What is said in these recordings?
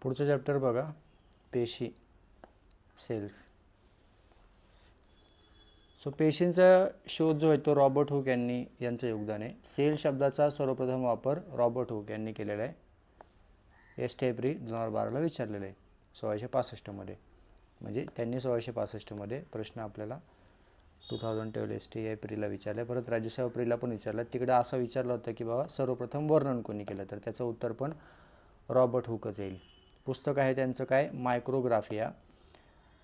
पुढचं चॅप्टर बघा, पेशी, सेल्स. सो पेशींचा शोध जो आहे तो रॉबर्ट हुक यांचं योगदान आहे. सेल शब्दाचा सर्वप्रथम वापर रॉबर्ट हुक यांनी केलेला आहे. एप्रिल 2012ला विचारलेलं आहे 1665 मध्ये. म्हणजे त्यांनी 1665 मध्ये प्रश्न आपल्याला 2012 एप्रिलला विचारला. परत राज्यसेवा एप्रिलला पण विचारला. तिकडे असं विचारलं होतं की बाबा सर्वप्रथम वर्णन कोणी केलं, तर त्याचं उत्तर पण रॉबर्ट हुकच येईल. पुस्तक आहे त्यांचं काय, मायक्रोग्राफिया.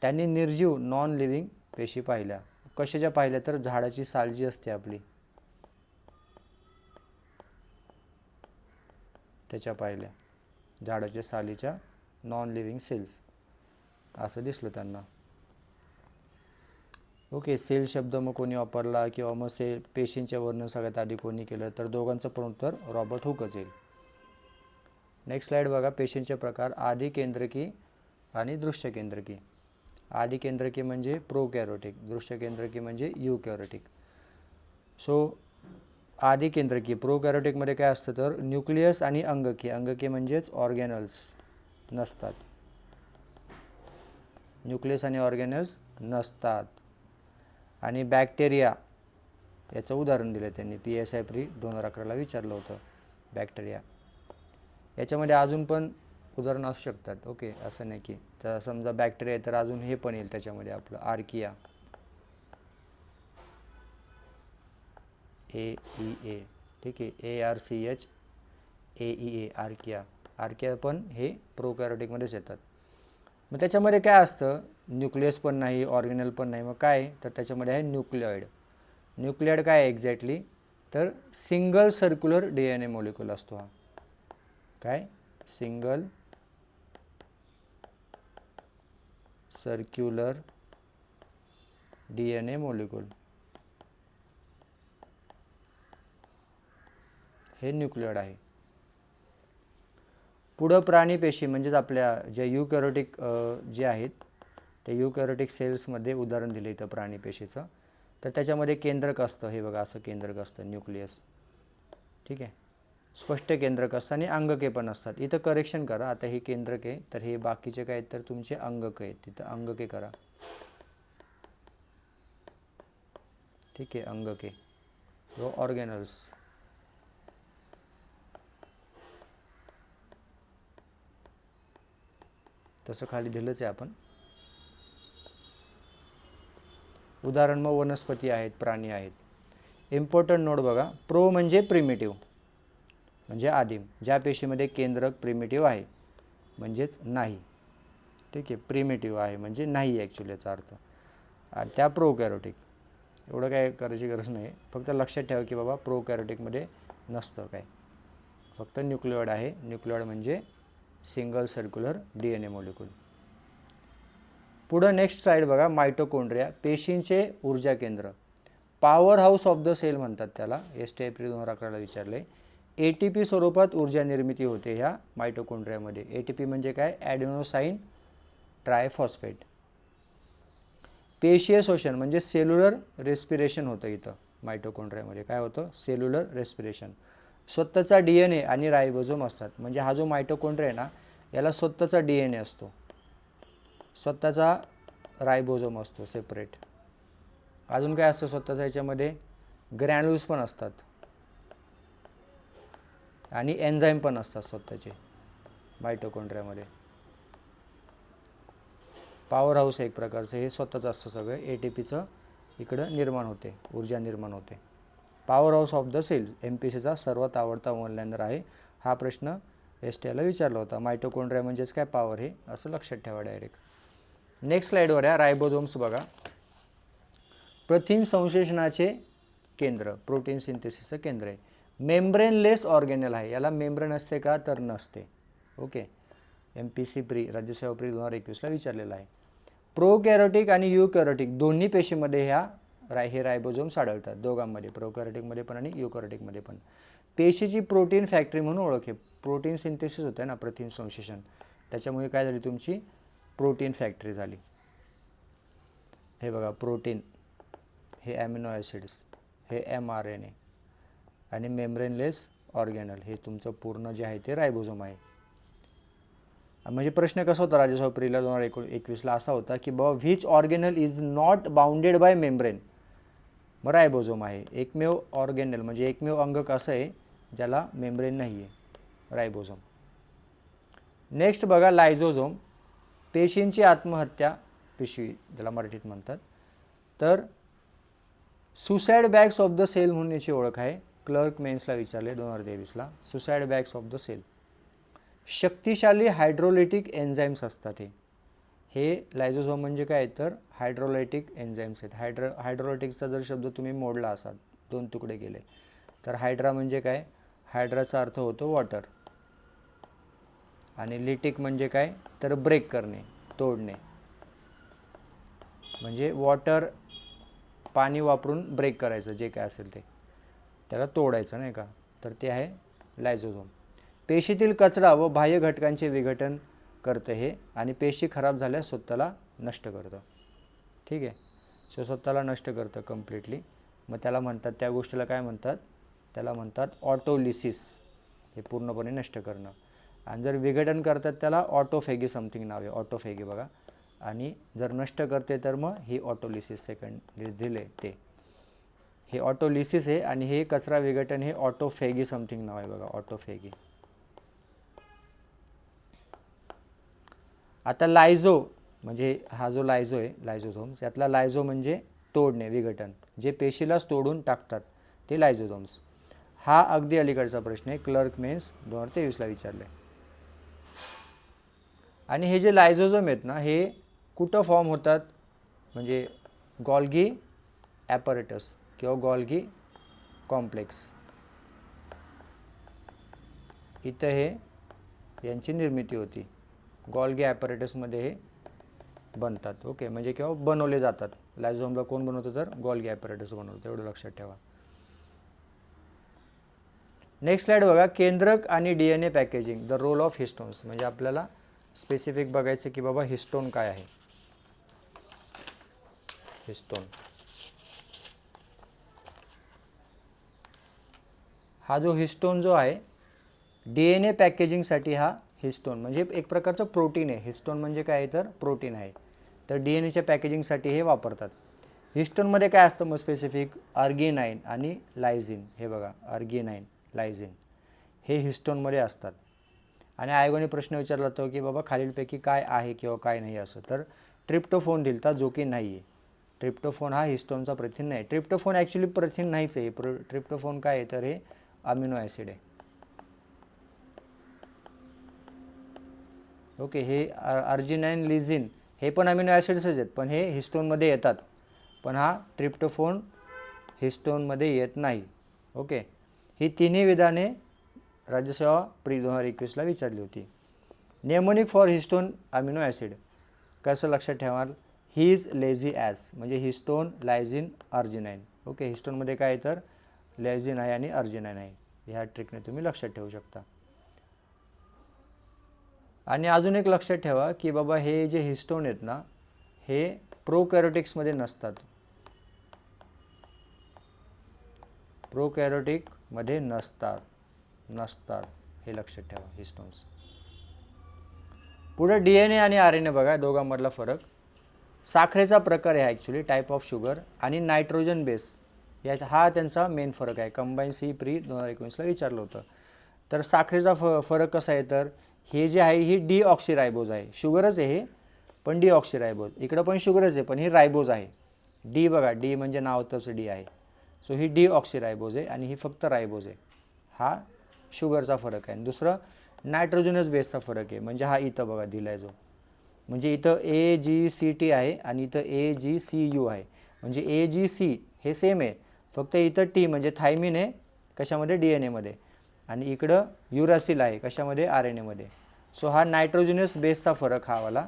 त्यांनी निर्जीव नॉन लिव्हिंग पेशी पाहिल्या. कशाच्या पाहिल्या, तर झाडाची साल जी असते आपली त्याच्या पाहिल्या, झाडाच्या सालीच्या नॉन लिव्हिंग सेल्स असं दिसलं त्यांना. ओके, सेल शब्द मग कोणी वापरला किंवा मग पेशींचे वर्णन सगळ्यात आधी कोणी केलं, तर दोघांचं पण उत्तर रॉबर्ट हुकच येईल. नेक्स्ट स्लाइड बघा, पेशींचे प्रकार, आधी केंद्रकी आणि दृश्य केंद्रकी. आधी केंद्रकी म्हणजे प्रोकॅरियोटिक, दृश्य केंद्रकी म्हणजे यूकॅरियोटिक. सो आधी केंद्रकी प्रोकॅरियोटिकमध्ये काय असतं, तर न्यूक्लियस आणि अंगके, अंगके म्हणजेच ऑर्गॅनल्स नसतात. न्यूक्लियस आणि ऑर्गॅनल्स नसतात. आणि बॅक्टेरिया याचं उदाहरण दिलं त्यांनी, PSI प्री 2011ला विचारलं होतं बॅक्टेरिया. याच्यामध्ये अजून पण उदाहरणं असू शकतात. ओके, असं नाही की तर समजा बॅक्टेरिया आहे तर अजून हे पण येईल त्याच्यामध्ये आपलं आर्किया, AEA, ठीक आहे, ARCHAEA, आर्किया. आर्किया पण हे प्रोकॅरियोटिकमध्येच येतात. मग त्याच्यामध्ये काय असतं, न्यूक्लियस पण नाही, ऑर्गेनल पण नाही, मग काय, तर त्याच्यामध्ये आहे न्यूक्लिऑइड. न्यूक्लिऑइड काय आहे एक्झॅक्टली, तर सिंगल सर्क्युलर DNA मॉलिक्यूल असतो हा. काय, सिंगल सर्क्युलर DNA मॉलिक्यूल, हे न्यूक्लिऑइड आहे. पुढं प्राणी पेशी म्हणजेच आपल्या ज्या यूकॅरियोटिक जे आहेत त्या यूकॅरियोटिक सेल्समध्ये उदाहरण दिलं इथं प्राणी पेशीचं. तर त्याच्यामध्ये केंद्रक असतं, हे बघा असं केंद्रक असतं, न्यूक्लियस, ठीक आहे, स्पष्ट केंद्रक असतं आणि अंगके पण असतात. इथं करेक्शन करा, आता हे केंद्रक आहे तर हे बाकीचे काय तर तुमचे अंगके आहेत, तिथं अंगके करा, ठीक आहे, अंगके ऑर्गॅनल्स. तसं खाली दिलंच आहे आपण. उदाहरण मग वनस्पती आहेत, प्राणी आहेत. इम्पॉर्टंट नोट बघा, प्रो म्हणजे प्रिमिटिव्ह म्हणजे आदिम, ज्या पेशीमध्ये केंद्रक प्रिमिटिव्ह आहे म्हणजेच नाही, ठीक आहे, प्रिमिटिव्ह आहे म्हणजे नाही ॲक्च्युली याचा अर्थ. आणि त्या प्रोकॅरियोटिक, एवढं काय करायची गरज नाही, फक्त लक्षात ठेवा की बाबा प्रोकॅरियोटिकमध्ये नसतं काय, फक्त न्यूक्लिऑइड आहे. न्यूक्लिऑइड म्हणजे सिंगल सर्क्युलर DNA मॉलिक्यूल. पुढं नेक्स्ट साईड बघा, मायटोकॉन्ड्रिया, पेशींचे ऊर्जा केंद्र, power house of the cell म्हणतात त्याला. एप्रिल 2011ला विचारले. ATP स्वरूपात ऊर्जा निर्मिती होते ह्या मायटोकॉन्ड्रियामध्ये. ATP म्हणजे काय, ॲडेनोसाईन ट्रायफॉस्फेट. पेशीय शोषण म्हणजे सेल्युलर रेस्पिरेशन होतं इथं मायटोकॉन्ड्रियामध्ये. काय होतं, सेल्युलर रेस्पिरेशन. स्वतःचा DNA आणि रायबोझोम असतात, म्हणजे हा जो मायटोकॉन्ड्रिया आहे ना याला स्वतःचा DNA असतो, स्वतःचा रायबोझोम असतो सेपरेट. अजून काय असतं स्वतःचा, याच्यामध्ये ग्रॅन्युल्स पण असतात आणि एन्झाईम पण असतात स्वतःचे मायटोकॉन्ड्रियामध्ये. पॉवर हाऊस एक प्रकारचं हे स्वतःच असतं सगळं. ATPचं इकडं निर्माण होते, ऊर्जा निर्माण होते. Power house of the cell MPSCचा सर्वात आवडता वन लाइनर आहे. हा प्रश्न STIला विचारला होता. मायटोकॉन्ड्रिया म्हणजेच काय, पॉवर, हे असं लक्षात ठेवा डायरेक्ट. नेक्स्ट स्लाइडवर या, रायबोझोम्स बघा, प्रथिन संश्लेषणाचे केंद्र, प्रोटीन सिंथेसिसचं केंद्र आहे. मेम्ब्रेनलेस ऑर्गेनल आहे. याला मेम्ब्रेन असते का, तर नसते. ओके, MPSC प्री राज्यसेवा प्री 2021ला विचारलेला आहे. प्रोकॅरियोटिक आणि यूकॅरियोटिक दोन्ही पेशीमध्ये हे रायबोझोम्स आढळतात, दोघांमध्ये, प्रोकॅरियोटिकमध्ये पण आणि यूकॅरियोटिकमध्ये पण. पेशीची प्रोटीन फॅक्टरी म्हणून ओळख आहे. प्रोटीन सिंथेसिस होतं ना, प्रथिन संश्लेषण, त्याच्यामुळे काय झाली, तुमची प्रोटीन फॅक्टरी झाली. हे बघा, प्रोटीन हे ॲमिनो ॲसिड्स, हे mRNA आणि मेम्ब्रेनलेस ऑर्गेनल हे तुमचं पूर्ण जे आहे ते रायबोझोम आहे. म्हणजे प्रश्न कसा होता राजेश प्रिला 2021ला असा होता की बाबा which organelle is not bounded by membrane. मग रायबोझोम आहे. एकमेव ऑर्गेनल म्हणजे एकमेव अंगक असं आहे ज्याला मेम्ब्रेन नाही आहे, रायबोझोम. नेक्स्ट बघा लायझोझोम, पेशींची आत्महत्या पिशवी ज्याला मराठीत म्हणतात. तर suicide bags of the cell म्हणून याची ओळख आहे. क्लर्क मेन्सला विचारले 2023ला, suicide bags of the cell. शक्तिशाली हायड्रोलिटिक एन्झाईम्स असतात हे लायझोझोम म्हणजे काय तर हायड्रोलायटिक एन्झाईम्स आहेत. हायड्रोलायटिकचा जर शब्द तुम्ही मोडला असाल, 2 तुकडे केले, तर हायड्रा म्हणजे काय, हायड्राचा अर्थ होतो वॉटर, आणि लिटिक म्हणजे काय तर ब्रेक करणे, तोडणे. म्हणजे वॉटर पाणी वापरून ब्रेक करायचं जे काय असेल ते, त्याला तोडायचं नाही का, तर ते आहे लायझोझोम. पेशीतील कचरा व बाह्य घटकांचे विघटन करतं हे, आणि पेशी खराब झाल्यास स्वतःला नष्ट करतं. ठीक आहे, सो स्वतःला नष्ट करतं कम्प्लिटली. मग त्याला म्हणतात, त्या गोष्टीला काय म्हणतात, त्याला म्हणतात ऑटोलिसिस, हे पूर्णपणे नष्ट करणं. आणि जर विघटन करतात त्याला ऑटोफेगी समथिंग नाव आहे, ऑटोफेगी बघा. आणि जर नष्ट करते तर मग ही ऑटोलिसिस सेकंड दिले ते, हे ऑटोलिसिस आहे. आणि हे कचरा विघटन हे ऑटोफेगी समथिंग नाव आहे बघा, ऑटोफेगी. आता लायझो म्हणजे हा जो लायझो आहे, लायझोझोम्स, यातला लायझो म्हणजे तोडणे, विघटन, जे पेशीलाच तोडून टाकतात ते लायझोझोम्स. हा अगदी अलीकडचा प्रश्न आहे, क्लर्क मेन्स 2023ला विचारले. आणि हे जे लायझोझोम आहेत ना, हे कुठं फॉर्म होतात, म्हणजे गॉल्गी ॲपरेटस किंवा गॉल्गी कॉम्प्लेक्स, इथं हे यांची निर्मिती होती. गॉल्गी ॲपरेटसमध्ये हे बनतात. ओके, म्हणजे किंवा बनवले जातात. लायझोझोमला कोण बनवतं तर गॉल्गी ॲपरेटस बनवतं, एवढं लक्षात ठेवा. नेक्स्ट स्लाइड बघा, केंद्रक आणि DNA packaging, the role of histones. म्हणजे आपल्याला स्पेसिफिक बघायचं की बाबा हिस्टोन काय आहे. हिस्टोन हा जो हिस्टोन जो आहे, DNA पॅकेजिंगसाठी हा हिस्टोन म्हणजे एक प्रकारचं प्रोटीन आहे. हिस्टोन म्हणजे काय तर प्रोटीन आहे. तर DNAच्या पॅकेजिंगसाठी हे वापरतात. हिस्टोनमध्ये काय असतं मग स्पेसिफिक, अर्गिनाइन आणि लायझिन. हे बघा, अर्गिनाइन, लायझिन हे हिस्टोनमध्ये असतात. आणि आयोगाने प्रश्न विचारला होता की बाबा खालीलपैकी काय आहे किंवा काय नाही असं, तर ट्रिप्टोफोन दिलता जो की नाही आहे. ट्रिप्टोफोन हा हिस्टोनचा प्रथिन नाही. ट्रिप्टोफोन ॲक्च्युली प्रथिन नाहीच आहे. ट्रिप्टोफोन काय आहे तर हे अमिनो ॲसिड आहे. ओके, हे अर्जिनाइन, लिझिन हे पण अमिनो ॲसिड्सच आहेत, पण हे हिस्टोनमध्ये येतात. पण हा ट्रिप्टोफोन हिस्टोनमध्ये येत नाही. ओके, ही तिन्ही विधाने राज्यसेवा प्री 2021ला विचारली होती. Mnemonic for histone amino acid कसं लक्षात ठेवाल, ही इज लेझी ॲस, म्हणजे हिस्टोन, लायझिन, अर्जिनाइन. ओके, हिस्टोनमध्ये काय तर लायझिन आहे आणि अर्जिनाइन आहे. ह्या ट्रिकने तुम्ही लक्षात ठेवू शकता. आणि अजून एक लक्षात ठेवा की बाबा हे जे हिस्टोन आहेत ना, हे प्रोकॅरियोटिक्समध्ये नसतात. प्रोकॅरियोटिकमध्ये नसतात, हे लक्षात ठेवा हिस्टोन्स. पुढे DNA आणि RNA बघा, दोघांमधला फरक. साखरेचा प्रकार आहे ॲक्च्युली, टाईप ऑफ शुगर, आणि नायट्रोजन बेस याचा हा त्यांचा मेन फरक आहे. कंबाईन सी प्री 2019ला विचारलं होतं. तर साखरेचा फरक कसा आहे तर हे जे आहे ही डीऑक्सिरायबोज आहे. शुगरच आहे हे, पण डीऑक्सिरायबोज. इकडं पण शुगरच आहे पण ही रायबोज आहे. डी बघा, डी म्हणजे नावातच डी आहे. सो ही डीऑक्सिरायबोज आहे आणि ही फक्त रायबोज आहे. हा शुगरचा फरक आहे. दुसरं नायट्रोजनस बेसचा फरक आहे, म्हणजे हा इथं बघा दिला आहे जो, म्हणजे इथं AGCT आहे आणि इथं AGCU आहे. म्हणजे AGC हे सेम आहे, फक्त इथं T म्हणजे थायमिन आहे कशामध्ये, DNA मध्ये, आणि इकडं युरासिल आहे कशामध्ये, RNAमध्ये. सो हा नायट्रोजनस बेसचा फरक हा वाला.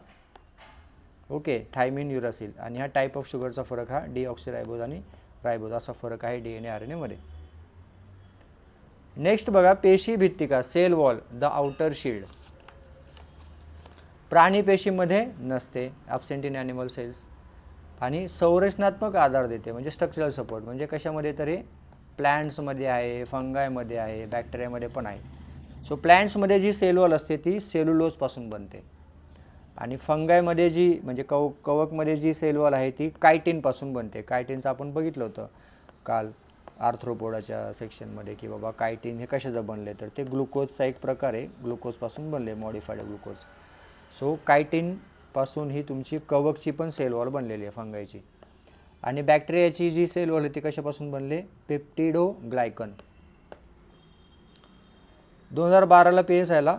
Okay, thymine, uracil. आणि हा टाईप ऑफ शुगरचा फरक हा डीऑक्सिरायबोज आणि रायबोज असा फरक आहे DNA RNAमध्ये. नेक्स्ट बघा, पेशी भित्तिका, cell wall, the outer shield. प्राणी पेशीमध्ये नसते, ॲब्सेंट इन ॲनिमल सेल्स. आणि संरचनात्मक आधार देते म्हणजे स्ट्रक्चरल सपोर्ट, म्हणजे कशामध्ये तरी प्लॅन्ट्समध्ये आहे, फंगायमध्ये आहे, बॅक्टेरियामध्ये पण आहे. सो प्लॅन्ट्समध्ये जी सेल वॉल असते ती सेल्युलोजपासून बनते आणि फंगायमध्ये जी म्हणजे कवकमध्ये जी सेल वॉल आहे ती कायटिनपासून बनते. कायटिनचं आपण बघितलं होतं काल आर्थ्रोपोडाच्या सेक्शनमध्ये की बाबा कायटिन हे कशाचं बनले, तर ते ग्लुकोजचा एक प्रकार आहे, ग्लुकोजपासून बनले, मॉडिफाईड ग्लुकोज. सो कायटिनपासून ही तुमची कवकची पण सेल वॉल बनलेली आहे फंगायची. आणि बॅक्टेरियाची जी सेल वॉल आहे ती कशापासून बनले, पेप्टिडोग्लायकन. 2012ला PSIला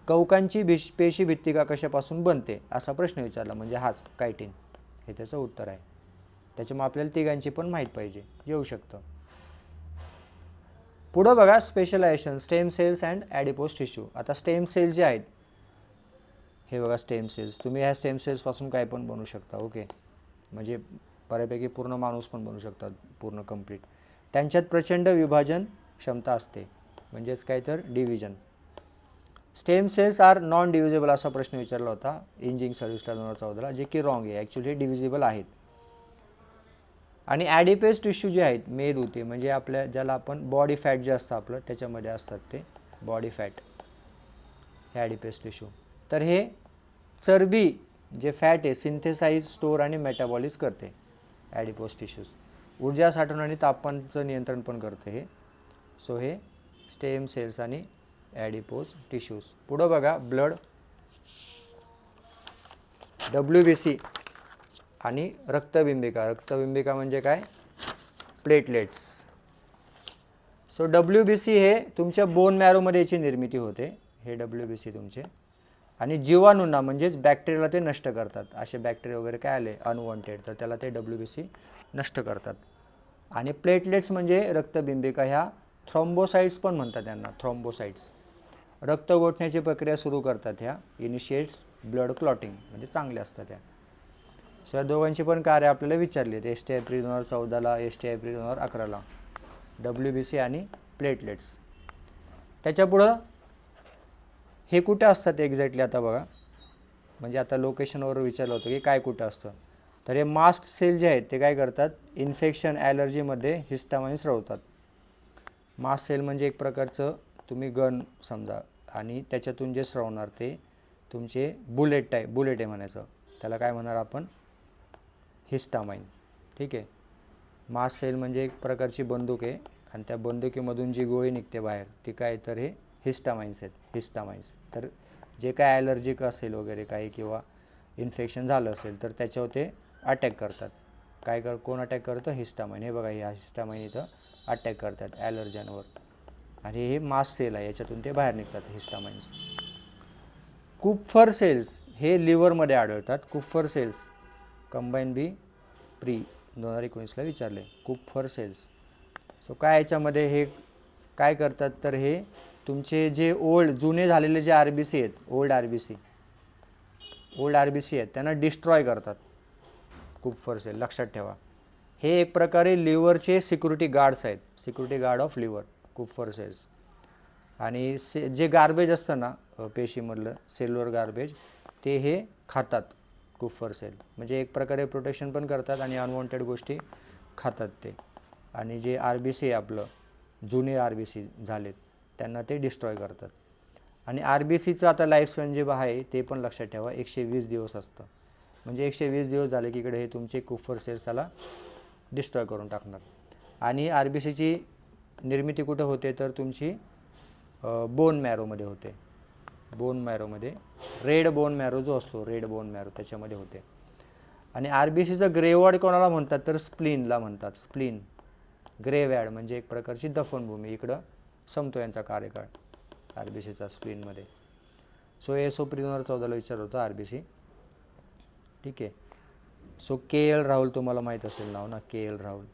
कवकांची पेशी भित्तिका कशापासून बनते असा प्रश्न विचारला, म्हणजे हाच कायटिन हे त्याचं उत्तर आहे. त्याच्यामुळे आपल्याला तिघांची पण माहीत पाहिजे, येऊ शकतं. पुढं बघा specialization, stem cells and adipose tissue. आता स्टेम सेल्स जे आहेत हे बघा स्टेम सेल्स, तुम्ही ह्या स्टेम सेल्सपासून काय पण बनवू शकता. ओके, म्हणजे बऱ्यापैकी पूर्ण माणूस पण बनवू शकतात, पूर्ण कंप्लीट. त्यांच्यात प्रचंड विभाजन क्षमता असते, म्हणजेच काय तर division. Stem cells are non divisible असा प्रश्न विचारला होता इंजिनिअरिंग सर्व्हिसला 2014ला, जे की रॉंग आहे. ॲक्च्युली डिव्हिजिबल आहेत. आणि ॲडिपेज टिश्यू जे आहेत मेदउती, म्हणजे आपल्या ज्याला आपण बॉडी फॅट जे असतं आपलं त्याच्यामध्ये असतात ते बॉडी फॅट, हे ॲडिपेज टिश्यू. तर हे चरबी जे फॅट आहे सिंथेसाइज, स्टोअर आणि मेटाबॉलिझ करते ॲडिपोज टिश्यूज. ऊर्जा साठवण आणि तापमानाचं नियंत्रण पण करते हे. सो हे स्टेम सेल्स आणि ॲडिपोज टिश्यूज. पुढं बघा ब्लड, WBC आणि रक्तबिंबिका. रक्तबिंबिका म्हणजे काय, प्लेटलेट्स. सो WBC हे तुमच्या बोन मॅरोमध्ये याची निर्मिती होते, हे WBC तुमचे. आणि जीवाणूंना म्हणजेच बॅक्टेरियाला ते नष्ट करतात. असे बॅक्टेरिया वगैरे काय आले अनवॉन्टेड, तर त्याला ते WBC नष्ट करतात. आणि प्लेटलेट्स म्हणजे रक्तबिंबिका, ह्या थ्रोम्बोसाइट्स पण म्हणतात त्यांना, थ्रोम्बोसाइट्स. रक्त गोठण्याची प्रक्रिया सुरू करतात ह्या, इनिशिएट्स ब्लड क्लॉटिंग, म्हणजे चांगले असतात ह्या. सो या दोघांची पण कार्य आपल्याला विचारली आहेत. ST एप्रिल 2014ला, ST एप्रिल 2011ला, WBC आणि प्लेटलेट्स. त्याच्यापुढं हे कुठे असतात एक्झॅक्टली आता बघा, म्हणजे आता लोकेशनवर विचारलं होतं की काय कुठं असतं. तर हे मास्ट सेल जे आहेत ते काय करतात, इन्फेक्शन ॲलर्जीमध्ये हिस्टामाइन स्रवतात. मास्ट सेल म्हणजे एक प्रकारचं तुम्ही गन समजा, आणि त्याच्यातून जे स्रवणार ते तुमचे बुलेट आहे म्हणायचं, त्याला काय म्हणणार आपण, हिस्टामाइन. ठीक आहे. मास्ट सेल म्हणजे एक प्रकारची बंदूक आहे आणि त्या बंदुकीमधून जी गोळी निघते बाहेर ती काय, तर हे हिस्टामाइन्स आहेत, हिस्टामाइन्स. तर जे काय ॲलर्जिक असेल वगैरे काही किंवा इन्फेक्शन झालं असेल तर त्याच्यावर ते अटॅक करतात. कोण अटॅक करतं, हिस्टामाइन. हे बघा, ह्या हिस्टामाइन इथं अटॅक करतात ॲलर्जनवर, आणि हे मास्ट सेल आहे, याच्यातून ते बाहेर निघतात हिस्टामाइन्स. कुप्फर सेल्स हे लिव्हरमध्ये आढळतात. कुप्फर सेल्स कंबाईन बी प्री 2019ला विचारले, कुप्फर सेल्स. सो काय याच्यामध्ये हे काय करतात, तर हे तुमचे जे जुने झालेले जे RBC आहेत, ओल्ड RBC आहेत त्यांना डिस्ट्रॉय करतात कुप्फर सेल, लक्षात ठेवा. हे एक प्रकारे लिव्हरचे सिक्युरिटी गार्ड्स आहेत, security guard of liver, Kupffer cells. आणि जे गार्बेज असतं ना पेशीमधलं सेल्युलर गार्बेज, ते हे खातात कुप्फर सेल. म्हणजे एक प्रकारे प्रोटेक्शन पण करतात आणि अनवॉन्टेड गोष्टी खातात ते. आणि जे RBC आहे आपलं, जुने RBC झालेत त्यांना ते डिस्ट्रॉय करतात. आणि RBCचं आता लाईफस्पॅन जे आहे ते पण लक्षात ठेवा, 120 दिवस असतं. म्हणजे 120 दिवस झाले की इकडे हे तुमचे कुप्फर सेल्सला डिस्ट्रॉय करून टाकणार. आणि RBCची निर्मिती कुठं होते, तर तुमची बोन मॅरोमध्ये होते. बोन मॅरोमध्ये रेड बोन मॅरो जो असतो, रेड बोन मॅरो त्याच्यामध्ये होते. आणि RBCचं ग्रेवॉर्ड कोणाला म्हणतात, तर स्प्लीनला म्हणतात. स्प्लीन, ग्रेवॅड म्हणजे एक प्रकारची दफनभूमी. इकडं संपतो यांचा कार्यकाळ RBCचा स्प्लीनमध्ये. सो SO प्री 2014ला विचारलं होतं RBC. ठीक आहे. सो KL राहुल तुम्हाला माहीत असेल नाव ना, KL राहुल.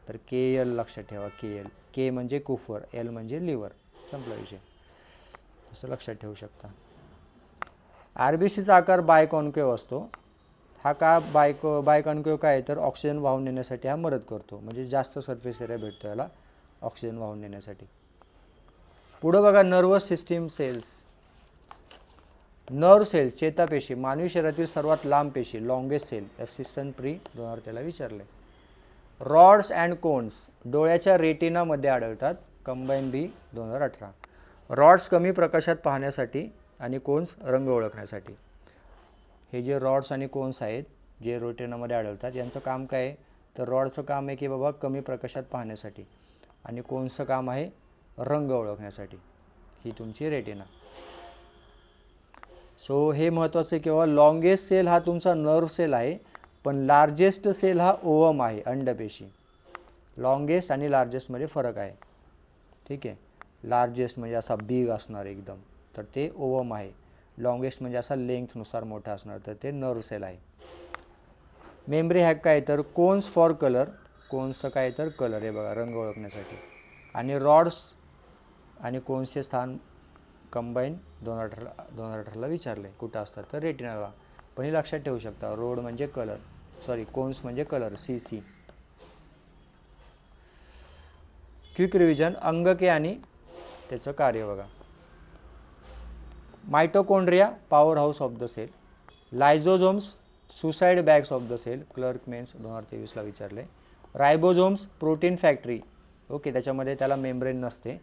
तर KL लक्षात ठेवा, KL. K म्हणजे कुफर, L म्हणजे लिव्हर, संपला विषय. असं लक्षात ठेवू शकता. RBCचा आकार बायकॉन्केव्ह असतो. हा का बायकॉन्केव्ह काय, तर ऑक्सिजन वाहून नेण्यासाठी हा मदत करतो, म्हणजे जास्त सरफेस एरिया भेटतो याला ऑक्सिजन वाहून नेण्यासाठी. पुढं बघा nervous system cells. Nerve cells, चेतापेशी, मानवी शरीरातील सर्वात लांब पेशी, लॉंगेस्ट सेल. असिस्टंट प्री 2013ला विचारले. रॉड्स अँड कोन्स डोळ्याच्या रेटिनामध्ये आढळतात, कंबाईन बी 2018. रॉड्स कमी प्रकाशात पाहण्यासाठी आणि कोन्स रंग ओळखण्यासाठी. हे जे रॉड्स आणि कोन्स आहेत जे रेटिनामध्ये आढळतात यांचं काम काय आहे, तर रॉडचं काम आहे की बाबा कमी प्रकाशात पाहण्यासाठी आणि कोन्सचं काम आहे रंग ओळखण्यासाठी. ही तुमची रेटिना. सो हे महत्त्वाचं आहे की बाबा लॉंगेस्ट सेल हा तुमचा नर्व सेल आहे, पण लार्जेस्ट सेल हा ओवम आहे, अंडपेशी. लॉंगेस्ट आणि लार्जेस्टमध्ये फरक आहे. ठीक आहे. लार्जेस्ट म्हणजे असा बिग असणार एकदम, तर ते ओवम आहे. लॉंगेस्ट म्हणजे असा लेंथनुसार मोठा असणार, तर ते नर्व सेल आहे. मेमरी हॅक काय तर कोन्स फॉर कलर. कोन्सचं काय तर कलर आहे बघा, रंग ओळखण्यासाठी. आणि रॉड्स आणि कोन्सचे स्थान कंबाईन 2018ला विचारले कुठं असतात, तर रेटिनाला. पण हे लक्षात ठेवू शकता, रोड म्हणजे कलर, कोन्स म्हणजे कलर, CC. Quick revision. अंगके आणि त्याचं कार्य बघा. Mitochondria power house of the cell. Lysosomes suicide bags of the cell, clerk mains 2023ला विचारले. रायबोझोम्स प्रोटीन फॅक्टरी, ओके, त्याच्यामध्ये त्याला मेम्ब्रेन नसते,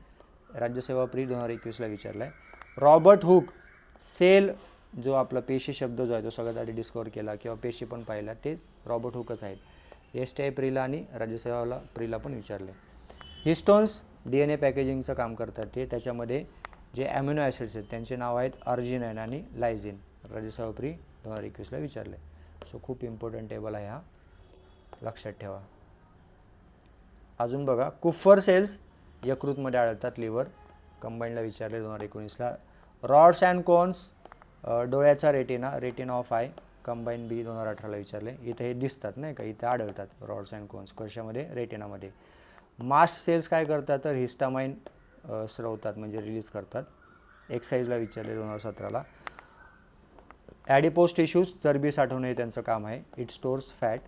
राज्यसेवा प्री 2021ला विचारला आहे. रॉबर्ट हुक सेल, जो आपला पेशी शब्द जो आहे तो सगळ्यात आधी डिस्कवर केला किंवा पेशी पण पाहिला, तेच रॉबर्ट हुकच आहेत. STI प्रीला आणि राज्यसेवाला प्रीला पण विचारले. हिस्टोन्स DNA पॅकेजिंगचं काम करतात ते, त्याच्यामध्ये जे ॲमिनो ॲसिड्स आहेत त्यांचे नाव आहेत अर्जिनाइन आणि लायझिन, राज्यसेवा प्री 2021ला विचारले. सो खूप इम्पॉर्टंट टेबल आहे हा, लक्षात ठेवा. अजून बघा, कुफर सेल्स यकृतमध्ये आढळतात, लिव्हर, कंबाईनला विचारले 2019ला. रॉड्स अँड कोन्स डोळ्याचा retina of eye, combine B 2018ला विचारले. इथे हे दिसतात नाही का, इथे आढळतात रॉड्स अँड कोन्स, कशामध्ये, रेटिनामध्ये. मास्ट सेल्स काय करतात तर हिस्टामाइन स्रवतात म्हणजे रिलीज करतात, एक्साईजला विचारले 2017ला. ॲडिपोज टिश्यूज चरबी साठवणे हे त्यांचं काम आहे, इट स्टोर्स फॅट,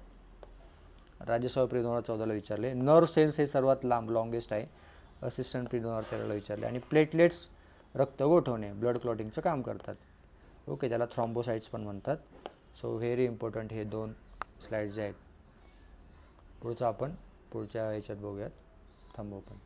राज्यसेवा प्री 2014ला विचारले. नर्व सेल्स हे सर्वात लांब, लॉंगेस्ट आहे, असिस्टंट प्री 2013ला विचारले. आणि प्लेटलेट्स रक्त गोठवणे, ब्लड क्लॉटिंगचं काम करतात, ओके, त्याला थ्रॉम्बोसाइट्स पण म्हणतात. सो व्हेरी इम्पॉर्टंट हे 2 स्लाइड्स जे आहेत. पुढचं आपण पुढच्या ह्याच्यात बघूयात, थांबू पण.